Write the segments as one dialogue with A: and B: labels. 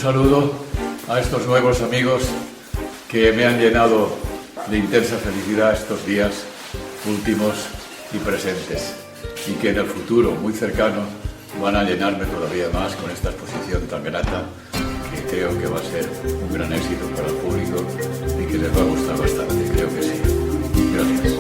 A: saludo a estos nuevos amigos que me han llenado de intensa felicidad estos días últimos y presentes, y que en el futuro muy cercano van a llenarme todavía más con esta exposición tan grata, que creo que va a ser un gran éxito para el público y que les va a gustar bastante, creo que sí. Gracias.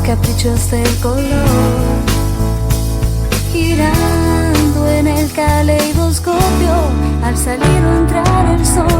B: Caprichos del color, girando en el caleidoscopio, al salir o entrar el sol.